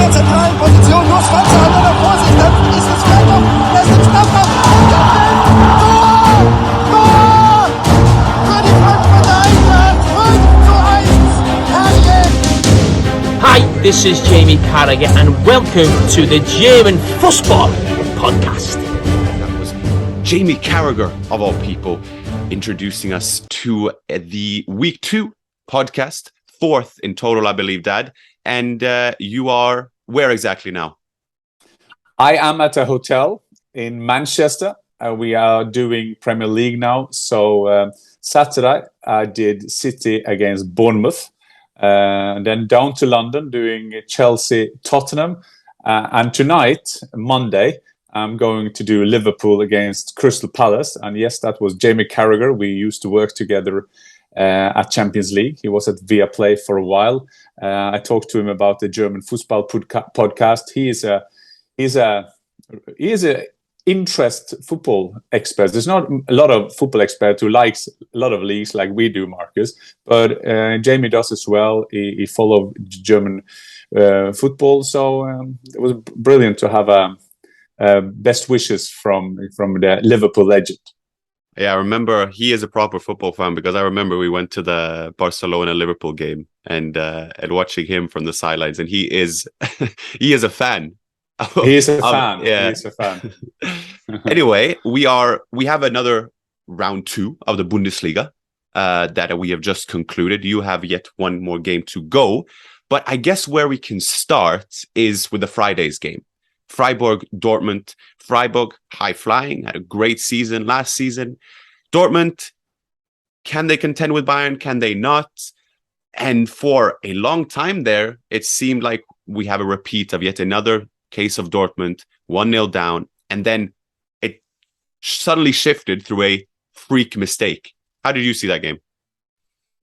der zentralen Position, muss Schwarzer Hunter Vorsicht, dann ist es Fjørtoft, der ist im Strafraum, Tor! Tor! Für die Frankfurter Eintracht, 5:1, herrlich! Hi, this is Jamie Carragher and welcome to the German Football Podcast. That was Jamie Carragher, of all people, introducing us to the Week 2 podcast, 4th in total, I believe, Dad. And you are where exactly now? I am at a hotel in Manchester. We are doing Premier League now. So Saturday, I did City against Bournemouth. And then down to London doing Chelsea-Tottenham. And tonight, Monday, I'm going to do Liverpool against Crystal Palace. And yes, that was Jamie Carragher. We used to work together at Champions League. He was at Viaplay for a while. I talked to him about the German football podcast. He is a interest football expert. There's not a lot of football experts who likes a lot of leagues like we do, Marcus. But Jamie does as well. He followed German football, so it was brilliant to have best wishes from the Liverpool legend. Yeah, I remember he is a proper football fan because I remember we went to the Barcelona-Liverpool game and watching him from the sidelines, and he is he is a fan. He is a fan. Yeah. He is a fan. Anyway, we have another round 2 of the Bundesliga that we have just concluded. You have yet one more game to go, but I guess where we can start is with the Friday's game. Freiburg, Dortmund. Freiburg, high flying, had a great season last season. Dortmund, can they contend with Bayern? Can they not? And for a long time there, it seemed like we have a repeat of yet another case of Dortmund, 1-0 down, and then it suddenly shifted through a freak mistake. How did you see that game?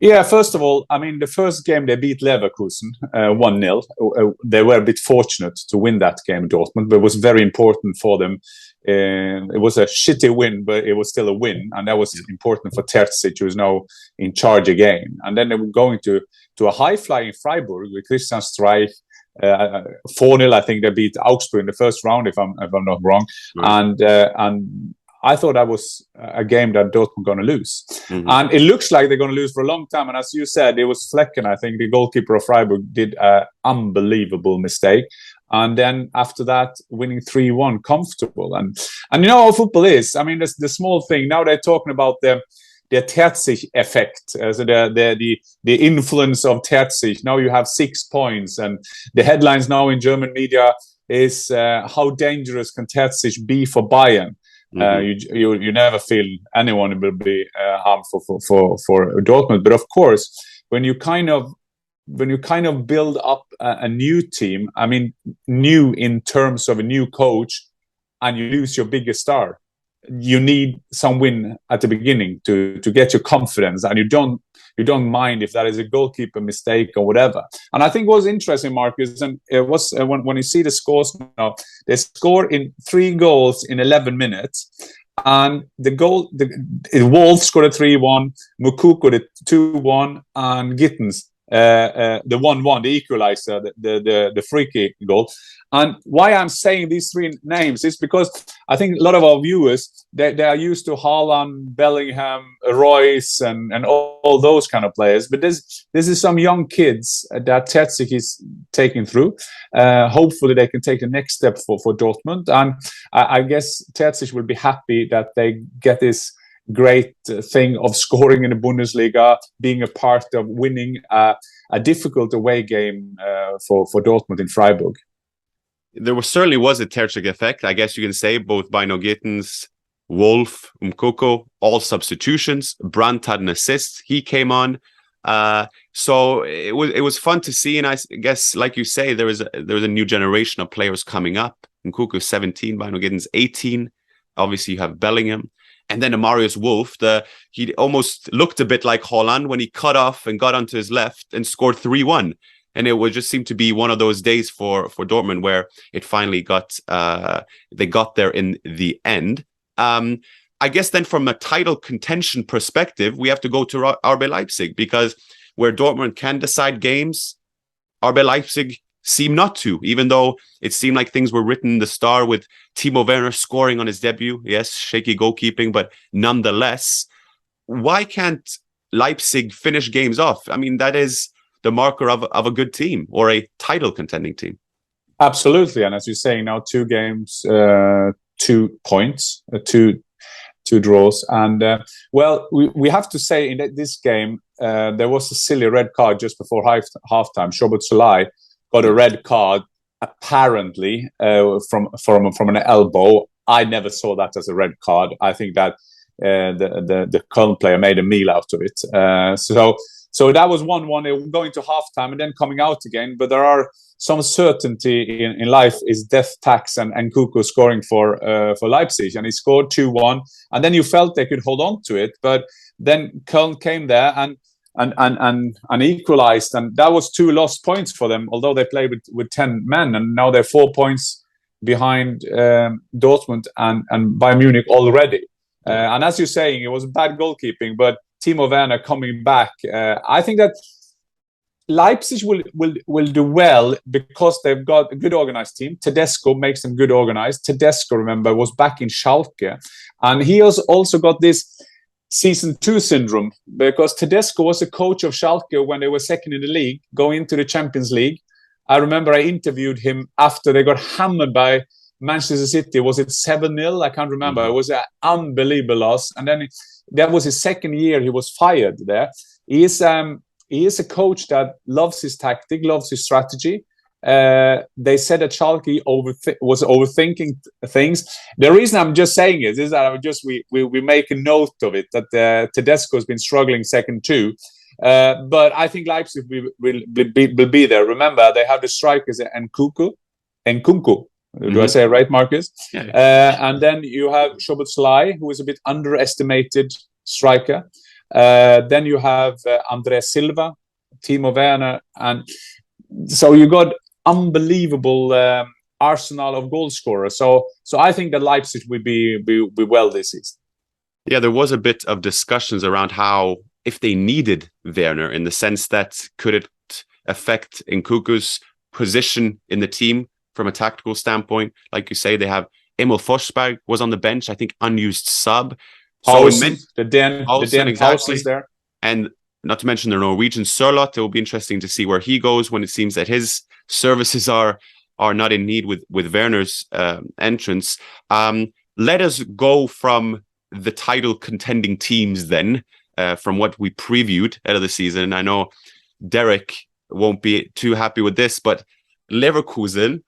Yeah, first of all, I mean, the first game they beat Leverkusen 1-0. They were a bit fortunate to win that game, Dortmund, but it was very important for them. It was a shitty win, but it was still a win, and that was important for Terzic, who is now in charge again. And then they were going to a high-flying Freiburg with Christian Streich. 4-0, I think they beat Augsburg in the first round, if I'm not wrong. Right. And I thought that was a game that Dortmund going to lose. Mm-hmm. And it looks like they're going to lose for a long time. And as you said, it was Flecken, I think, the goalkeeper of Freiburg, did an unbelievable mistake. And then after that, winning 3-1, comfortable. And you know how football is. I mean, the small thing. Now they're talking about the Terzic effect, so the influence of Terzic. Now you have 6 points. And the headlines now in German media is how dangerous can Terzic be for Bayern? Mm-hmm. You never feel anyone will be harmful for Dortmund, but of course, when you kind of build up a new team, I mean, new in terms of a new coach, and you lose your biggest star, you need some win at the beginning to get your confidence, and you don't mind if that is a goalkeeper mistake or whatever. And I think it was interesting, Marcus, and it was when you see the scores now, they score in 3 goals in 11 minutes, and Wolf scored a 3-1, Mukoko the 2-1, and Gittens the 1-1, the equalizer, the free kick goal. And why I'm saying these 3 names is because I think a lot of our viewers, they are used to Haaland, Bellingham, Royce, and all those kind of players. But this is some young kids that Terzic is taking through. Hopefully they can take the next step for Dortmund. And I guess Terzic will be happy that they get this great thing of scoring in the Bundesliga, being a part of winning a difficult away game for Dortmund in Freiburg. There certainly was a Terzic effect, I guess you can say. Both Bino Gittens, Wolf, Mukoko, all substitutions. Brandt had an assist. He came on. So it was fun to see. And I guess, like you say, there was a new generation of players coming up. Mukoko 17, Bino Gittens 18. Obviously, you have Bellingham. And then Marius Wolf, he almost looked a bit like Haaland when he cut off and got onto his left and scored 3-1. And it would just seem to be one of those days for Dortmund where it finally they got there in the end. I guess then from a title contention perspective, we have to go to RB Leipzig, because where Dortmund can decide games, RB Leipzig seem not to, even though it seemed like things were written in the star with Timo Werner scoring on his debut. Yes, shaky goalkeeping, but nonetheless, why can't Leipzig finish games off? I mean, that is the marker of a good team or a title contending team. Absolutely. And as you're saying now, 2 games, 2 points, two draws. And we have to say in this game, there was a silly red card just before halftime. Szoboszlai got a red card, apparently from an elbow. I never saw that as a red card. I think that the Köln player made a meal out of it. So that was 1-1 going to halftime and then coming out again. But there are some certainty in life is death tax and Kuku scoring for Leipzig, and he scored 2-1, and then you felt they could hold on to it, but then Köln came there and equalized, and that was 2 lost points for them, although they played with 10 men, and now they're 4 points behind Dortmund and Bayern Munich already. And as you're saying, it was bad goalkeeping, but Timo Werner coming back, I think that Leipzig will do well because they've got a good organized team. Tedesco makes them good organized. Tedesco, remember, was back in Schalke, and he has also got this season 2 syndrome because Tedesco was a coach of Schalke when they were second in the league, going into the Champions League. I remember I interviewed him after they got hammered by Manchester City. Was it 7-0? I can't remember. It was an unbelievable loss, and then that was his second year. He was fired there. He is a coach that loves his tactic, loves his strategy. They said that Schalke was overthinking things. The reason I'm just saying is that we make a note of it, that Tedesco has been struggling second too. But I think Leipzig will be there. Remember, they have the strikers and Nkunku. Do I say it right, Marcus? Yeah. And then you have Szoboszlai, who is a bit underestimated striker. Then you have André Silva, Timo Werner, and so you got unbelievable arsenal of goal scorers. So I think that Leipzig will be well this season. Yeah, there was a bit of discussions around how if they needed Werner, in the sense that could it affect Nkunku's position in the team from a tactical standpoint. Like you say, they have Emil Forsberg was on the bench, I think unused sub. So the Den exactly. Is there. And not to mention the Norwegian Sørloth. It will be interesting to see where he goes when it seems that his services are not in need with Werner's entrance. Let us go from the title contending teams then, from what we previewed out of the season. I know Derek won't be too happy with this, but Leverkusen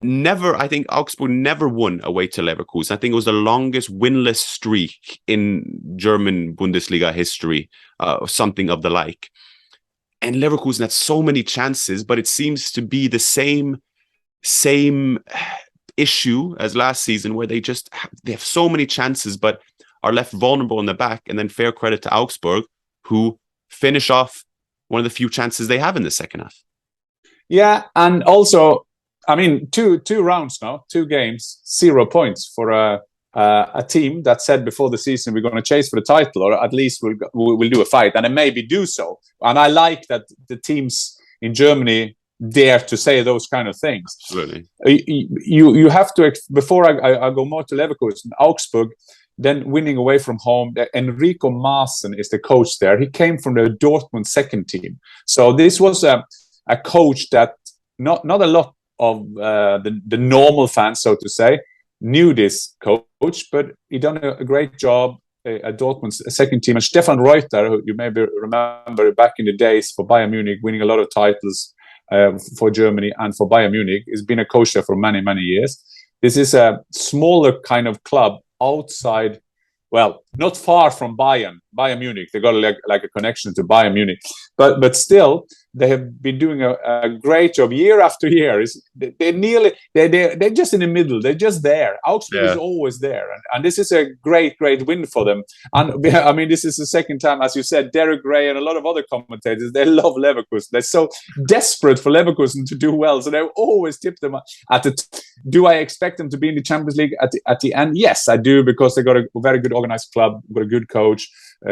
I think Augsburg never won away to Leverkusen. I think it was the longest winless streak in German Bundesliga history, or something of the like. And Leverkusen had so many chances, but it seems to be the same issue as last season, where they have so many chances, but are left vulnerable in the back. And then fair credit to Augsburg, who finish off one of the few chances they have in the second half. Yeah, and also, I mean, two rounds now, 2 games, 0 points for a team that said before the season we're going to chase for the title, or at least we'll do a fight, and maybe do so. And I like that the teams in Germany dare to say those kind of things. Really, you have to, before I go more to Leverkusen, Augsburg, then winning away from home. Enrico Maaßen is the coach there. He came from the Dortmund second team, so this was a coach that not a lot of the normal fans, so to say, knew this coach, but he done a great job at Dortmund's second team. And Stefan Reuter, who you maybe remember back in the days for Bayern Munich, winning a lot of titles for Germany and for Bayern Munich, has been a coach there for many, many years. This is a smaller kind of club outside, well, not far from Bayern Munich. They got like a connection to Bayern Munich, but still, they have been doing a great job year after year. They're just in the middle. They're just there. Augsburg is always there, and this is a great win for them. And I mean, this is the second time, as you said, Derek Ray and a lot of other commentators, they love Leverkusen. They're so desperate for Leverkusen to do well, so they always tip them at the. Do I expect them to be in the Champions League at the end? Yes, I do, because they got a very good organized club, got a good coach.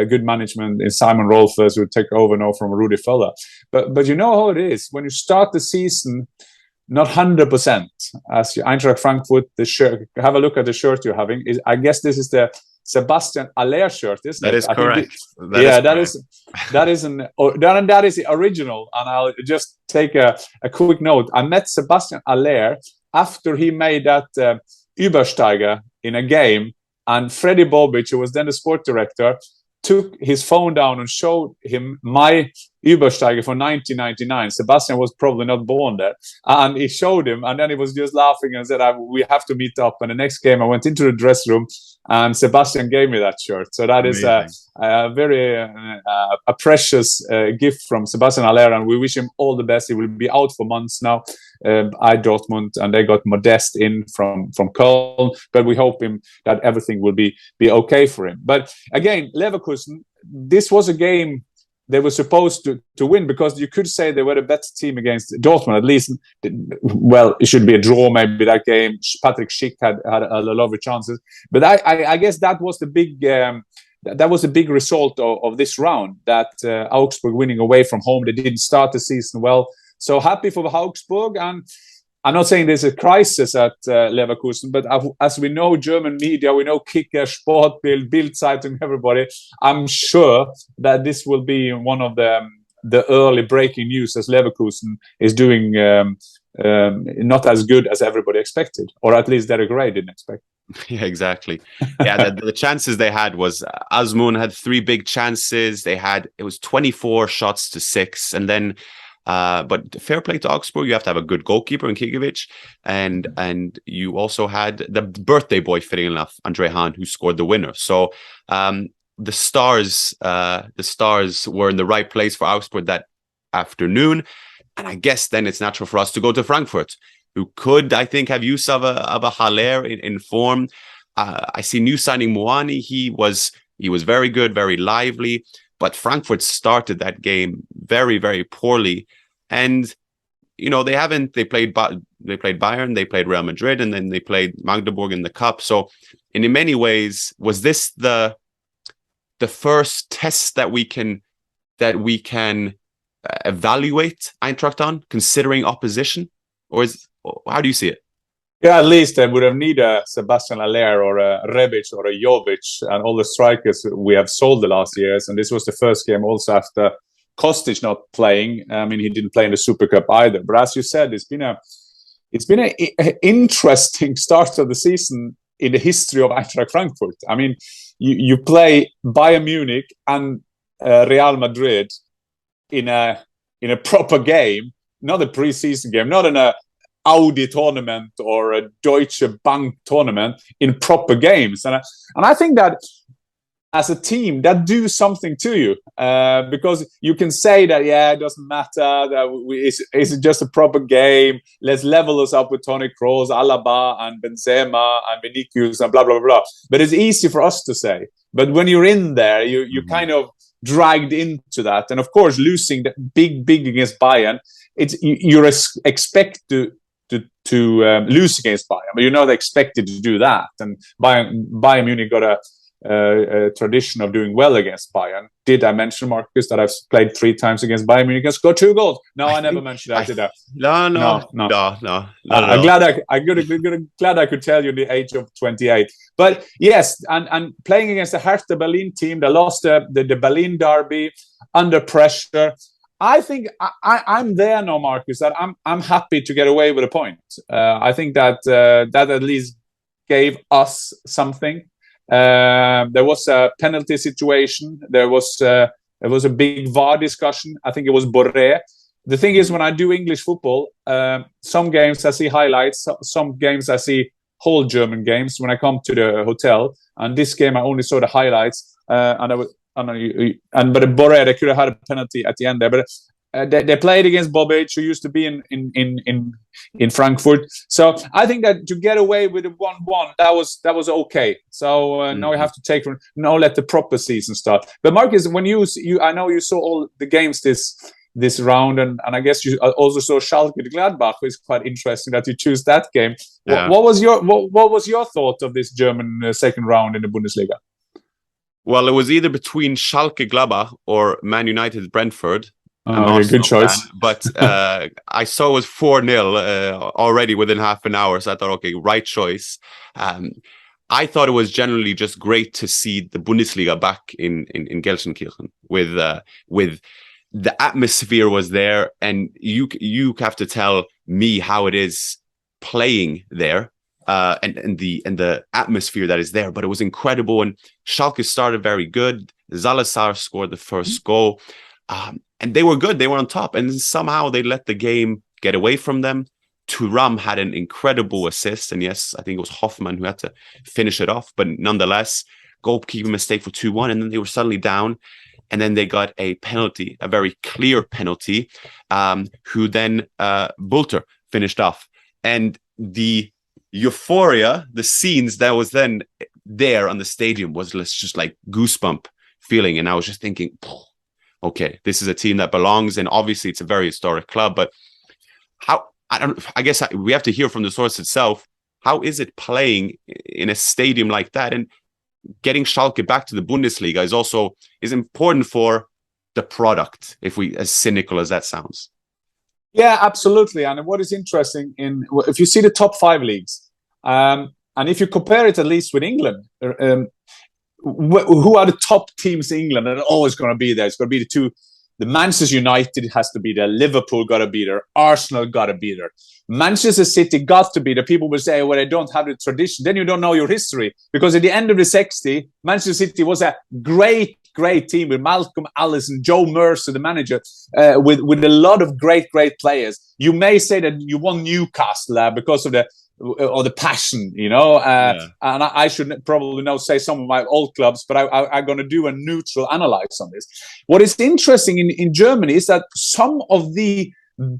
good management in Simon Rolfes, who take over now from Rudi Völler. But you know how it is when you start the season not 100%. As Eintracht Frankfurt, the shirt. Have a look at the shirt you're having. I guess this is the Sebastian Aller shirt, isn't it? That is correct. That is the original. And I'll just take a quick note. I met Sebastian Aller after he made that Übersteiger in a game, and Freddie Bobic, who was then the sport director, took his phone down and showed him my Übersteiger for 1999. Sebastian was probably not born there. And he showed him, and then he was just laughing and said, we have to meet up. And the next game, I went into the dressing room, and Sebastian gave me that shirt. So that is a very a precious gift from Sebastian Aller, and we wish him all the best. He will be out for months now at Dortmund, and they got Modest in from Köln, but we hope that everything will be okay for him. But again, Leverkusen, this was a game they were supposed to win, because you could say they were a better team against Dortmund. At least, well, it should be a draw maybe that game. Patrick Schick had a lot of chances, but I guess that was the big big result of this round, that Augsburg winning away from home. They didn't start the season well, so happy for Augsburg. And I'm not saying there's a crisis at Leverkusen, but as we know, German media, we know Kicker, Sportbild, Bild-Zeitung, everybody, I'm sure that this will be one of the early breaking news, as Leverkusen is doing not as good as everybody expected, or at least Derek Ray didn't expect. Yeah, exactly. Yeah, the chances they had was Asmun had 3 big chances. It was 24 shots to 6, and then but fair play to Augsburg. You have to have a good goalkeeper in Kigovic, and you also had the birthday boy, fitting enough, Andre Hahn, who scored the winner. So the stars were in the right place for Augsburg that afternoon, and I guess then it's natural for us to go to Frankfurt, who could, I think, have use of a Haller in form. I see new signing Moani. He was very good, very lively. But Frankfurt started that game very, very poorly, and they played Bayern, they played Real Madrid, and then they played Magdeburg in the cup. So, in many ways, was this the first test that we can evaluate Eintracht on, considering opposition, or how do you see it? Yeah, at least they would have needed a Sebastian Aller or a Rebic or a Jovic and all the strikers we have sold the last years. And this was the first game also after Kostic not playing. I mean, he didn't play in the Super Cup either. But as you said, it's been an interesting start of the season in the history of Eintracht Frankfurt. I mean, you play Bayern Munich and Real Madrid in a proper game, not a preseason game, not in a Audi tournament or a Deutsche Bank tournament, in proper games. And I think that as a team, that do something to you, because you can say that, it doesn't matter, that it's just a proper game. Let's level us up with Toni Kroos, Alaba and Benzema and Vinicius and blah, blah, blah. But it's easy for us to say. But when you're in there, you kind of dragged into that. And of course, losing the big against Bayern, you're expected to lose against Bayern, but you're not expected to do that. And Bayern Munich got a tradition of doing well against Bayern. Did I mention, Marcus, that I've played 3 times against Bayern Munich and scored 2 goals? No, I never mentioned that, did I? No. I'm glad I could tell you the age of 28. But yes, and playing against the Hertha Berlin team, they lost the Berlin derby under pressure. I think I'm there now, Marcus, that I'm happy to get away with a point. I think that at least gave us something. There was a penalty situation. There was a big VAR discussion. I think it was Borré. The thing is, when I do English football, some games I see highlights, some games I see whole German games when I come to the hotel. And this game I only saw the highlights, but Borré, they could have had a penalty at the end there. But they played against Bobic, who used to be in Frankfurt. So I think that to get away with a 1-1, that was okay. So now we have to let the proper season start. But Marcus, when I know you saw all the games this round, and I guess you also saw Schalke to Gladbach, which is quite interesting that you choose that game. Yeah. What was your thought of this German second round in the Bundesliga? Well, it was either between Schalke Gladbach or Man United Brentford. Good choice. Fan, but I saw it was 4-0 already within half an hour. So I thought, okay, right choice. I thought it was generally just great to see the Bundesliga back in Gelsenkirchen with the atmosphere was there, and you have to tell me how it is playing there and the atmosphere that is there. But it was incredible, and Schalke started very good. Salazar scored the first goal. And they were good. They were on top. And somehow they let the game get away from them. Thuram had an incredible assist. And yes, I think it was Hoffmann who had to finish it off. But nonetheless, goalkeeper mistake for 2-1. And then they were suddenly down. And then they got a penalty, a very clear penalty, who then Bulter finished off. And the euphoria, the scenes that was then there on the stadium was just like goosebump feeling. And I was just thinking, okay, this is a team that belongs, and obviously it's a very historic club. But I guess we have to hear from the source itself. How is it playing in a stadium like that? And getting Schalke back to the Bundesliga is important for the product, as cynical as that sounds. Yeah, absolutely. And what is interesting if you see the top 5 leagues, and if you compare it at least with England, who are the top teams in England that are always going to be there? It's going to be the Manchester United has to be there. Liverpool got to be there. Arsenal got to be there. Manchester City got to be there. People will say, well, they don't have the tradition. Then you don't know your history. Because at the end of the 60s, Manchester City was a great team with Malcolm Allison, Joe Mercer, the manager, with a lot of great players. You may say that you won Newcastle because of the passion, and I should probably now say some of my old clubs, but I'm going to do a neutral analysis on this. What is interesting in Germany is that some of the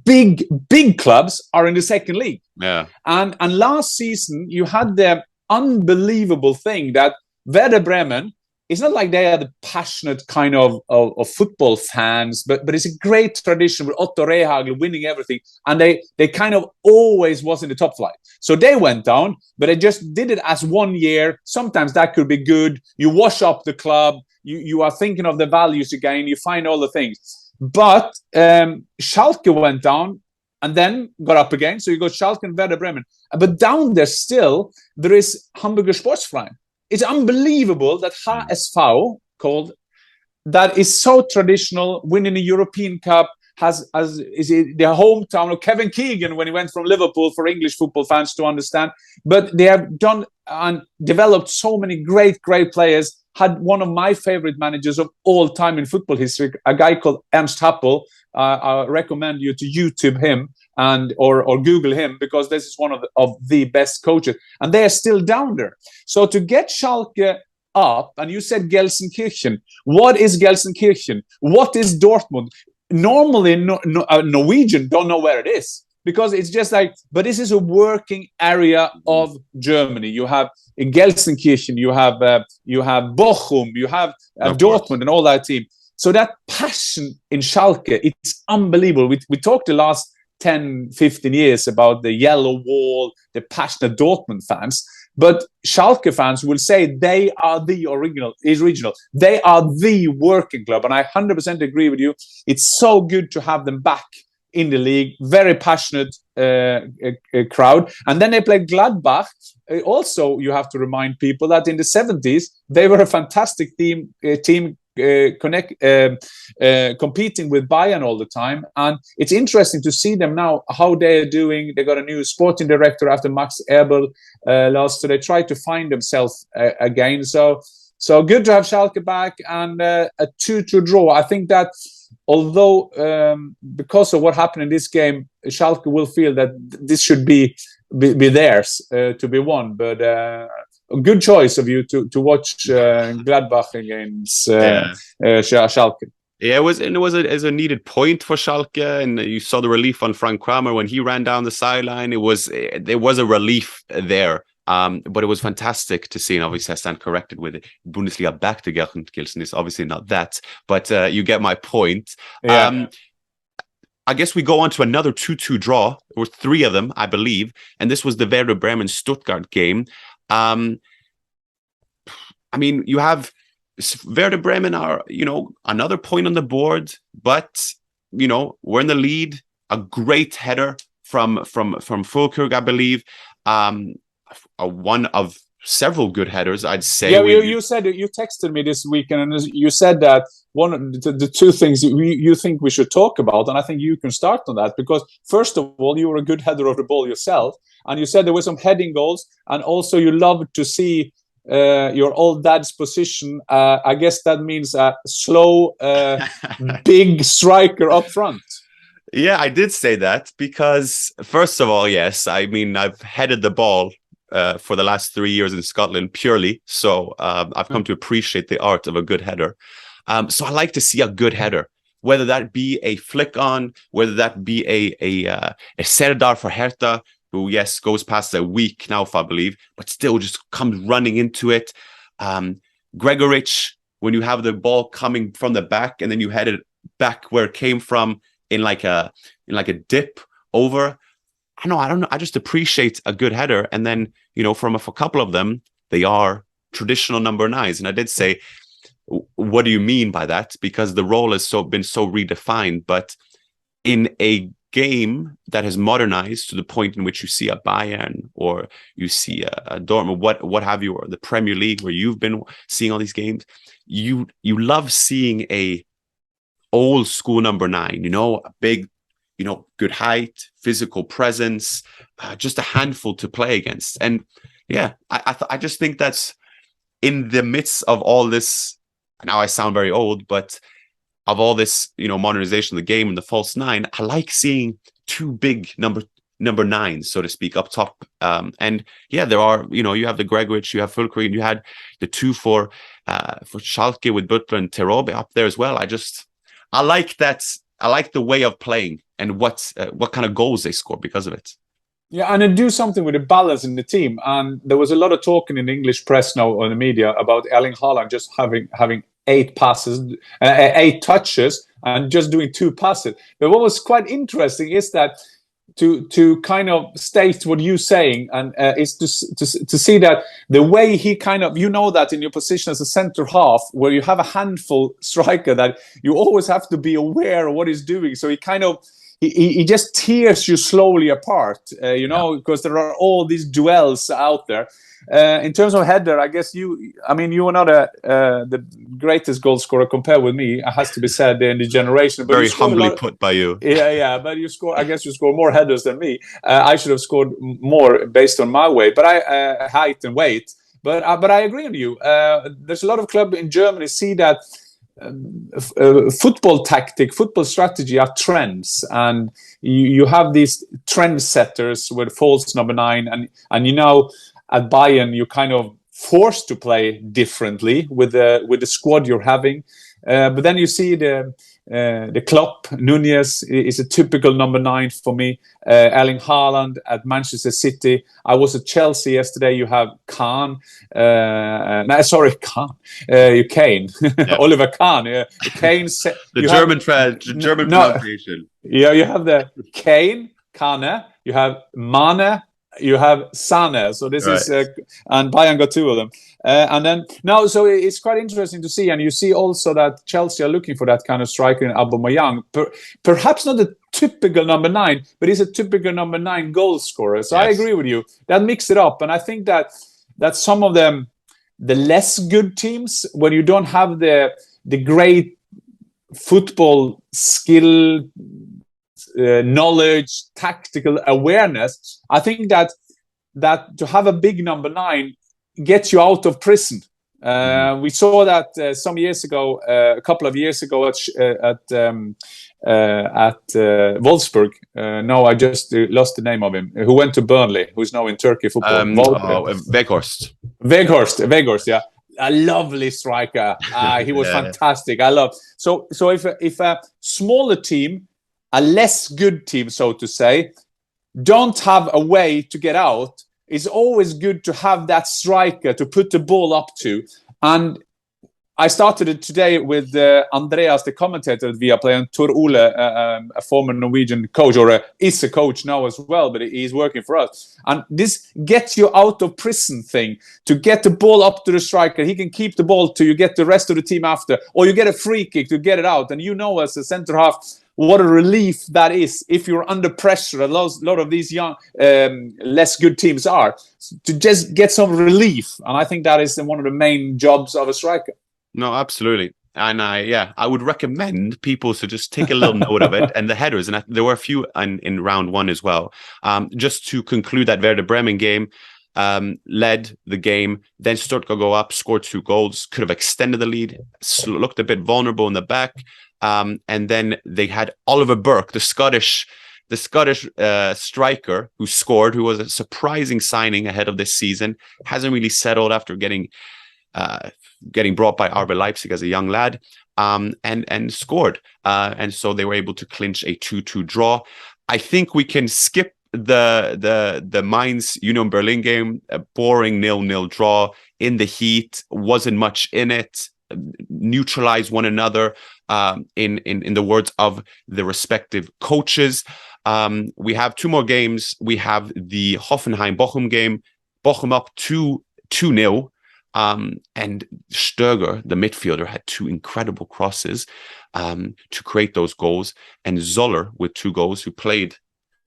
big clubs are in the second league. Yeah. And last season you had the unbelievable thing that Werder Bremen, it's not like they are the passionate kind of football fans, but it's a great tradition with Otto Rehagel winning everything. And they kind of always was in the top flight. So they went down, but they just did it as 1 year. Sometimes that could be good. You wash up the club. You are thinking of the values again. You find all the things. But Schalke went down and then got up again. So you got Schalke and Werder Bremen. But down there still, there is Hamburger Sportverein. It's unbelievable that HSV, that is so traditional, winning a European Cup, is the hometown of Kevin Keegan when he went from Liverpool, for English football fans to understand. But they have done and developed so many great players. Had one of my favorite managers of all time in football history, a guy called Ernst Happel. I recommend you to YouTube him or Google him, because this is one of the best coaches, and they are still down there. So to get Schalke up, and you said Gelsenkirchen. What is Gelsenkirchen? What is Dortmund? Normally, Norwegian don't know where it is, because it's just like, but this is a working area of Germany. You have in Gelsenkirchen, you have Bochum, you have Dortmund and all that team. So that passion in Schalke, it's unbelievable. We talked the last 10, 15 years about the yellow wall, the passionate Dortmund fans. But Schalke fans will say they are the original. They are the working club. And I 100% agree with you. It's so good to have them back in the league. Very passionate crowd. And then they played Gladbach. Also, you have to remind people that in the 70s, they were a fantastic team competing with Bayern all the time. And it's interesting to see them now, how they're doing. They got a new sporting director after Max Eberl last, so they try to find themselves again. So good to have Schalke back, and a 2-2 draw. I think that although because of what happened in this game, Schalke will feel that this should be theirs to be won, but a good choice of you to watch Gladbach against Schalke. Yeah, it was a needed point for Schalke, and you saw the relief on Frank Kramer when he ran down the sideline. There was a relief there, but it was fantastic to see. And obviously, I stand corrected with it. Bundesliga back to Gelsenkirchen is obviously not that, but you get my point. Yeah. I guess we go on to another 2-2 draw. There were 3 of them, I believe, and this was the Werder Bremen Stuttgart game. I mean, you have Werder Bremen are, another point on the board, but we're in the lead. A great header from Fulkerg, I believe. One of several good headers, I'd say. Yeah, you said you texted me this weekend, and you said that one of the two things you think we should talk about, and I think you can start on that, because first of all, you were a good header of the ball yourself, and you said there were some heading goals, and also you love to see your old dad's position. I guess that means a slow, big striker up front. Yeah, I did say that because, first of all, yes, I mean, I've headed the ball for the last 3 years in Scotland purely. So I've come to appreciate the art of a good header. So I like to see a good header, whether that be a flick on, whether that be a Serdar for Hertha, who, yes, goes past a week now, if I believe, but still just comes running into it. Gregoritsch, when you have the ball coming from the back and then you head it back where it came from in like a dip over. I don't know. I just appreciate a good header. And then, from a couple of them, they are traditional number 9s. And I did say, what do you mean by that? Because the role has been so redefined. But in a game that has modernized to the point in which you see a Bayern or you see a Dortmund, what have you, or the Premier League where you've been seeing all these games, you love seeing a old school number 9, a big, good height, physical presence, just a handful to play against. And yeah, I just think that's in the midst of all this. Now I sound very old, but of all this, modernization of the game and the false 9, I like seeing two big number 9s, so to speak, up top. And yeah, there are, you have the Gregoritsch, you have Fulkrug, you had the two for Schalke with Butler and Terobe up there as well. I like that. I like the way of playing and what kind of goals they score because of it. Yeah, and then do something with the balance in the team. And there was a lot of talking in the English press now on the media about Erling Haaland just having 8 passes, 8 touches, and just doing 2 passes. But what was quite interesting is that to kind of state what you're saying, and is to see that the way he kind of, that in your position as a center half, where you have a handful striker, that you always have to be aware of what he's doing. So he kind of he just tears you slowly apart, because there are all these duels out there. In terms of header, I guess you are not the greatest goal scorer compared with me. It has to be said in the generation. But very humbly put by you. Yeah. But I guess you score more headers than me. I should have scored more based on my weight, but height and weight. But I agree on you. There's a lot of clubs in Germany see that football tactic, football strategy are trends, and you have these trend setters with false number 9, and at Bayern you're kind of forced to play differently with the squad you're having. But then you see the Klopp, Nunez is a typical number 9 for me. Erling Haaland at Manchester City. I was at Chelsea yesterday. You have Kane. Kane. Yeah. Oliver Kahn. Kane. German pronunciation. Yeah, you have the Kane. You have Mane. You have Sane, so this is and Bayern got 2 of them, and then now, so it's quite interesting to see, and you see also that Chelsea are looking for that kind of striker in Aubameyang. Perhaps not the typical number 9, but he's a typical number 9 goal scorer. So yes. I agree with you. That mix it up, and I think that some of them, the less good teams, when you don't have the great football skill, knowledge, tactical awareness, I think that to have a big number 9 gets you out of prison. We saw that some years ago, a couple of years ago at Wolfsburg. No, I just lost the name of him. Who went to Burnley? Who's now in Turkey football? Weghorst. Weghorst. Yeah. A lovely striker. He was fantastic. I love. So if a smaller team, a less good team, so to say, don't have a way to get out, it's always good to have that striker to put the ball up to. And I started it today with Andreas, the commentator at Viaplay, and Tor Ole, a former Norwegian coach, or is a coach now as well, but he's working for us. And this gets you out of prison thing, to get the ball up to the striker. He can keep the ball till you get the rest of the team after, or you get a free kick to get it out. And as a centre half, what a relief that is if you're under pressure. A lot of these young, less good teams are, to just get some relief. And I think that is one of the main jobs of a striker. No, absolutely. And I would recommend people to just take a little note of it, and the headers. And there were a few in round one as well. Just to conclude that Werder Bremen game, led the game, then Stuttgart go up, scored 2 goals, could have extended the lead, looked a bit vulnerable in the back. And then they had Oliver Burke, the Scottish striker who scored, who was a surprising signing ahead of this season, hasn't really settled after getting brought by RB Leipzig as a young lad, and scored. And so they were able to clinch a 2-2 draw. I think we can skip the Mainz Union Berlin game, a boring 0-0 draw in the heat, wasn't much in it, neutralize one another, in the words of the respective coaches. We have 2 more games. We have the Hoffenheim-Bochum game, Bochum up 2-0. And Stöger, the midfielder, had 2 incredible crosses to create those goals. And Zoller with 2 goals, who played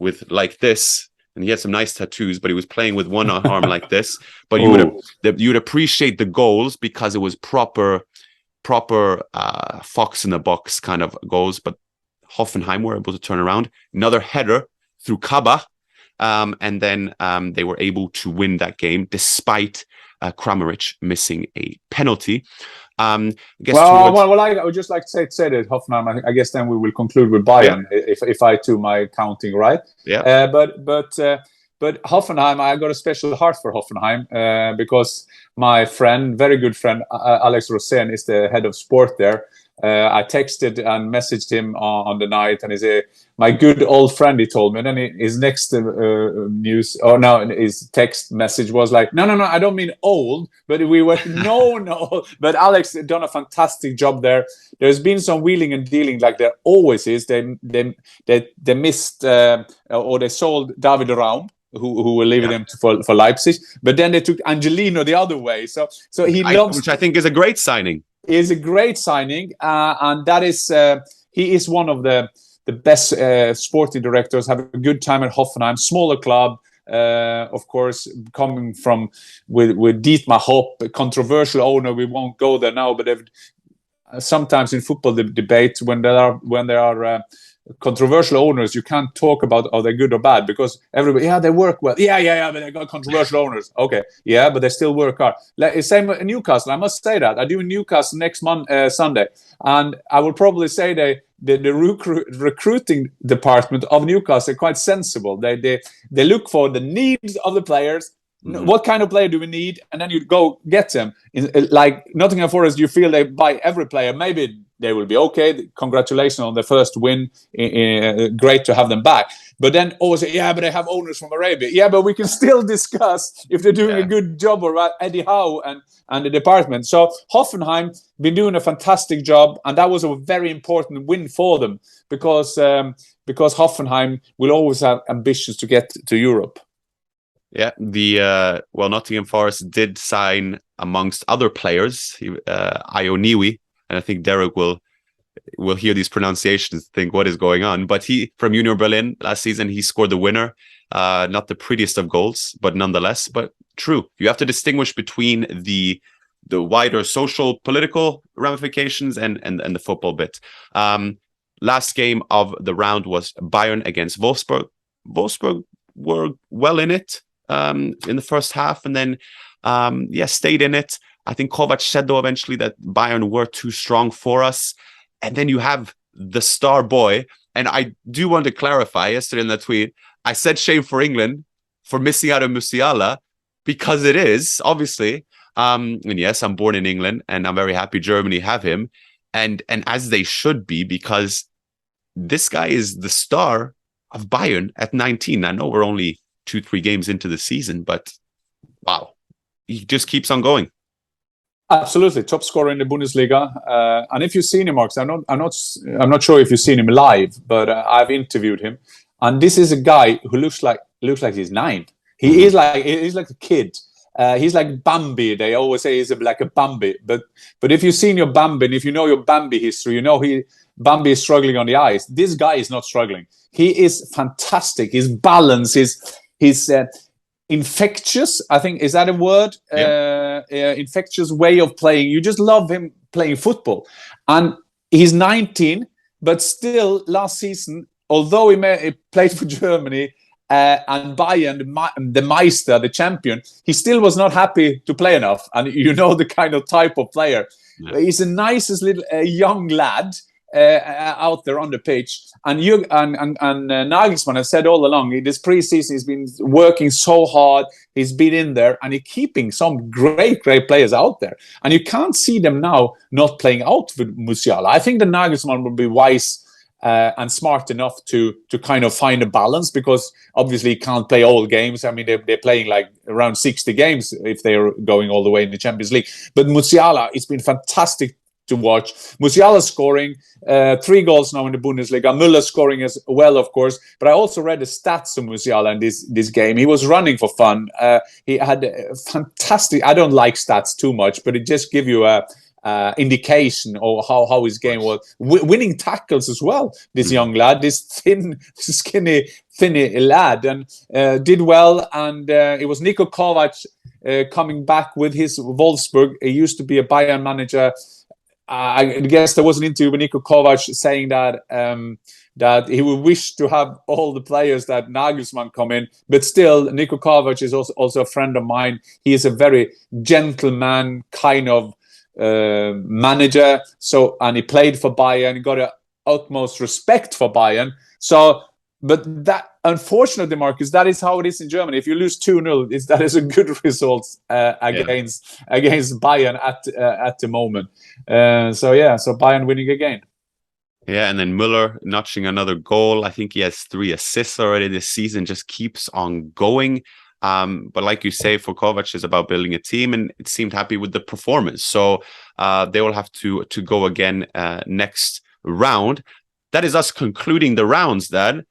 with like this, and he had some nice tattoos, but he was playing with one arm like this. But you would appreciate the goals because it was proper fox in the box kind of goals. But Hoffenheim were able to turn around. Another header through Kaba. And then they were able to win that game despite Kramaric missing a penalty. I would just like to say that Hoffenheim, I guess then we will conclude with Bayern, if I do my counting right. Yeah. But Hoffenheim, I got a special heart for Hoffenheim because my friend, very good friend, Alex Rosén, is the head of sport there. I texted and messaged him on the night, and he said, my good old friend, he told me. And then his next his text message was like, no, I don't mean old, but we were, no. But Alex done a fantastic job there. There's been some wheeling and dealing like there always is. They missed, or they sold David Raum, who were leaving them for Leipzig. But then they took Angelino the other way. So which I think is a great signing. Is a great signing, and that is he is one of the best sporting directors. Have a good time at Hoffenheim, smaller club, of course, coming from with Dietmar Hopp, a controversial owner. We won't go there now, but sometimes in football the debate when there are controversial owners, you can't talk about are they good or bad, because everybody, they work well, but they got controversial owners. Okay, but they still work hard. Same in Newcastle. I must say that I do in Newcastle next Sunday, and I will probably say the recruiting department of Newcastle are quite sensible. They look for the needs of the players. Mm-hmm. What kind of player do we need, and then you go get them. Like Nottingham Forest, you feel they buy every player. Maybe they will be okay. Congratulations on the first win. Great to have them back. But then always say, but they have owners from Arabia. Yeah, but we can still discuss if they're doing a good job or Eddie Howe and the department. So Hoffenheim been doing a fantastic job, and that was a very important win for them because Hoffenheim will always have ambitions to get to Europe. Yeah, Nottingham Forest did sign, amongst other players, Ioniwi, and I think Derek will hear these pronunciations and think, what is going on? But he, from Union Berlin last season, he scored the winner. Not the prettiest of goals, but nonetheless, but true. You have to distinguish between the wider social, political ramifications and the football bit. Last game of the round was Bayern against Wolfsburg. Wolfsburg were well in it in the first half, and then stayed in it. I think Kovac said though eventually that Bayern were too strong for us. And then you have the star boy, and I do want to clarify, yesterday in that tweet, I said shame for England for missing out on Musiala, because it is, obviously. And yes, I'm born in England, and I'm very happy Germany have him, and as they should be, because this guy is the star of Bayern at 19. I know we're only 2-3 games into the season, but wow, he just keeps on going. Absolutely, top scorer in the Bundesliga. And if you've seen him, Marks, I'm not sure if you've seen him live, but I've interviewed him, and this is a guy who looks like he's 9. He's like a kid. He's like Bambi. They always say he's like a Bambi. But if you've seen your Bambi, and if you know your Bambi history, you know Bambi is struggling on the ice. This guy is not struggling. He is fantastic. His balance, his infectious, I think, is that a word? Yeah. Infectious way of playing. You just love him playing football. And he's 19, but still last season, although he played for Germany and Bayern, the Meister, the champion, he still was not happy to play enough. And you know the kind of type of player. Yeah. He's the nicest little young lad out there on the pitch. And Nagelsmann has said all along, in this preseason, he's been working so hard. He's been in there and he's keeping some great players out there. And you can't see them now not playing out with Musiala. I think the Nagelsmann will be wise and smart enough to kind of find a balance, because obviously he can't play all games. I mean, they're playing like around 60 games if they're going all the way in the Champions League. But Musiala, it's been fantastic to watch. Musiala scoring 3 goals now in the Bundesliga. Müller scoring as well, of course. But I also read the stats of Musiala in this game. He was running for fun. He had fantastic. I don't like stats too much, but it just gives you a indication of how his game was. Winning tackles as well. This young lad, this skinny lad, and did well. And it was Niko Kovac coming back with his Wolfsburg. He used to be a Bayern manager. I guess there was an interview with Niko Kovac saying that that he would wish to have all the players that Nagelsmann come in, but still Niko Kovac is also a friend of mine. He is a very gentleman kind of manager. So, and he played for Bayern. He got utmost respect for Bayern. So, but that, unfortunately, Marcus, that is how it is in Germany. If you lose 2-0, that is a good result against Bayern at the moment. So Bayern winning again. Yeah, and then Müller notching another goal. I think he has 3 assists already this season. Just keeps on going. But like you say, for Kovac is about building a team, and it seemed happy with the performance. So they will have to go again next round. That is us concluding the rounds, Dad.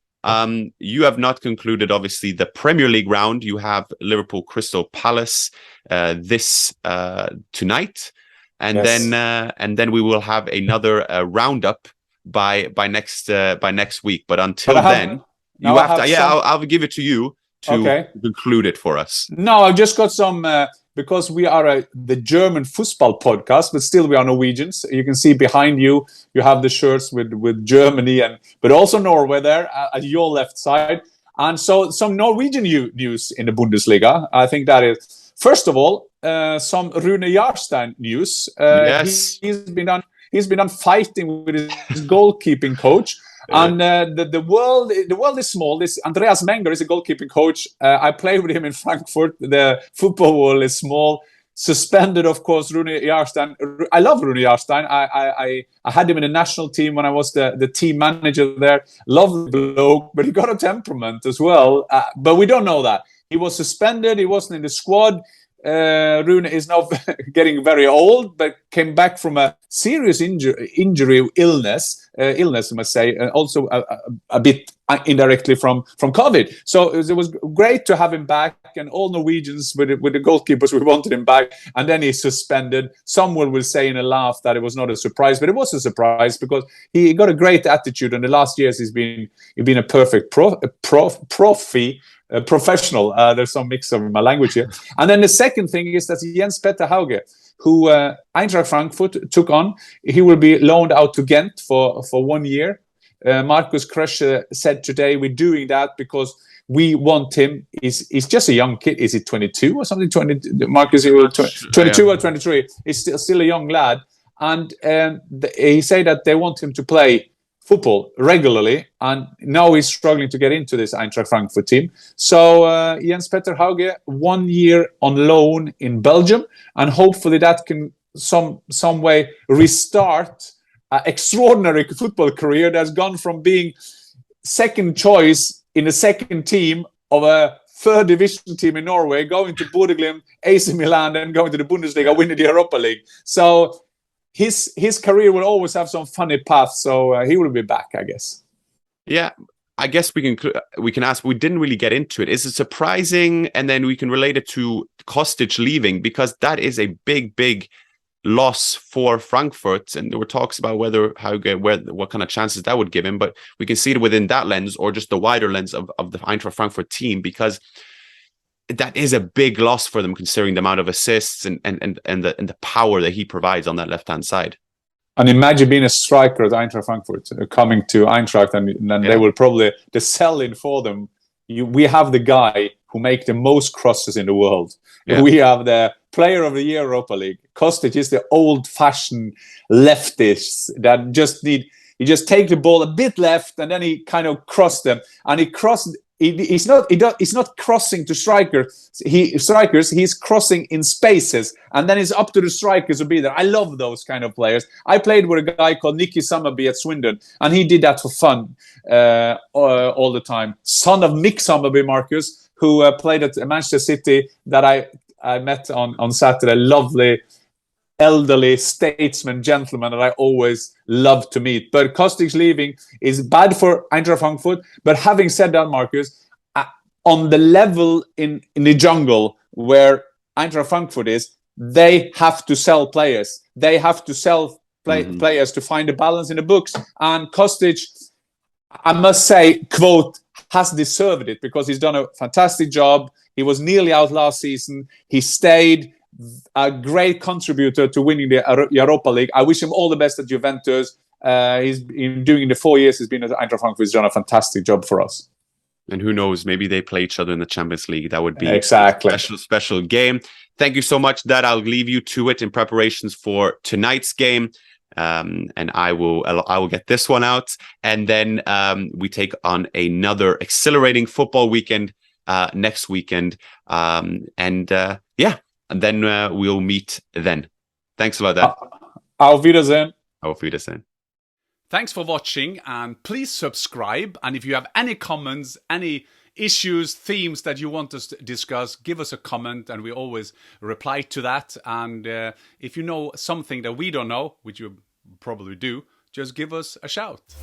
You have not concluded, obviously, the Premier League round. You have Liverpool Crystal Palace this tonight, and then we will have another roundup by next week. But until then, you have to. Yeah, I'll give it to you to conclude it for us. No, I've just got some. Because we are the German football podcast, but still we are Norwegians. You can see behind you, you have the shirts with Germany but also Norway there at your left side. And so some Norwegian news in the Bundesliga. I think that is, first of all, some Rune Jarstein news. Yes. He's been on fighting with his goalkeeping coach. And the world is small. This Andreas Menger is a goalkeeping coach. I played with him in Frankfurt. The football world is small. Suspended, of course, Rune Jarstein. I love Rune Jarstein. I had him in the national team when I was the team manager there. Lovely bloke, but he got a temperament as well. But we don't know that. He was suspended. He wasn't in the squad. Rune is now getting very old, but came back from a serious illness, I must say, and also a bit indirectly from COVID. So it was great to have him back, and all Norwegians with the goalkeepers, we wanted him back, and then he's suspended. Someone will say in a laugh that it was not a surprise, but it was a surprise because he got a great attitude, and the last years he's been a perfect professional. There's some mix of my language here. And then the second thing is that Jens Petter Hauge, who Eintracht Frankfurt took on, he will be loaned out to Ghent for 1 year. Markus Krösche said today, we're doing that because we want him. He's just a young kid. Is he 22 or something? 20? Marcus, he will 22 or 23. He's still a young lad. And he said that they want him to play football regularly, and now he's struggling to get into this Eintracht Frankfurt team. So Jens Petter Hauge, 1 year on loan in Belgium, and hopefully that can some way restart an extraordinary football career that's gone from being second choice in the second team of a third division team in Norway, going to Bodø/Glimt, AC Milan, and going to the Bundesliga, winning the Europa League. So his career will always have some funny paths. So he will be back, I guess. Yeah, I guess we can ask. We didn't really get into it. Is it surprising? And then we can relate it to Kostic leaving, because that is a big loss for Frankfurt, and there were talks about what kind of chances that would give him. But we can see it within that lens, or just the wider lens of the Eintracht Frankfurt team, because that is a big loss for them, considering the amount of assists and the power that he provides on that left hand side. And imagine being a striker at Eintracht Frankfurt, coming to Eintracht, and they will probably, the sell-in for them, we have the guy who make the most crosses in the world. Yeah. We have the player of the year Europa League. Kostic is the old-fashioned leftist that he just take the ball a bit left, and then he kind of cross them. And he's not crossing to strikers. He's crossing in spaces, and then it's up to the strikers to be there. I love those kind of players. I played with a guy called Nicky Summerby at Swindon, and he did that for fun all the time. Son of Mick Summerby, Marcus, who played at Manchester City, that I met on Saturday. Lovely, elderly statesman, gentleman that I always love to meet. But Kostic's leaving is bad for Eintracht Frankfurt. But having said that, Marcus, on the level in the jungle where Eintracht Frankfurt is, they have to sell players. They have to sell players to find the balance in the books. And Kostic, I must say, quote, has deserved it, because he's done a fantastic job. He was nearly out last season. He stayed. A great contributor to winning the Europa League. I wish him all the best at Juventus. He's been doing the 4 years he's been at Eintracht Frankfurt. He's done a fantastic job for us. And who knows, maybe they play each other in the Champions League. That would be exactly a special game. Thank you so much, Dad. I'll leave you to it in preparations for tonight's game. And I will get this one out. And then we take on another exhilarating football weekend next weekend. And then we'll meet then. Thanks a lot, Dad. Auf Wiedersehen. Auf Wiedersehen. Thanks for watching, and please subscribe. And if you have any comments, any issues, themes that you want us to discuss, give us a comment, and we always reply to that. And if you know something that we don't know, which you probably do, just give us a shout.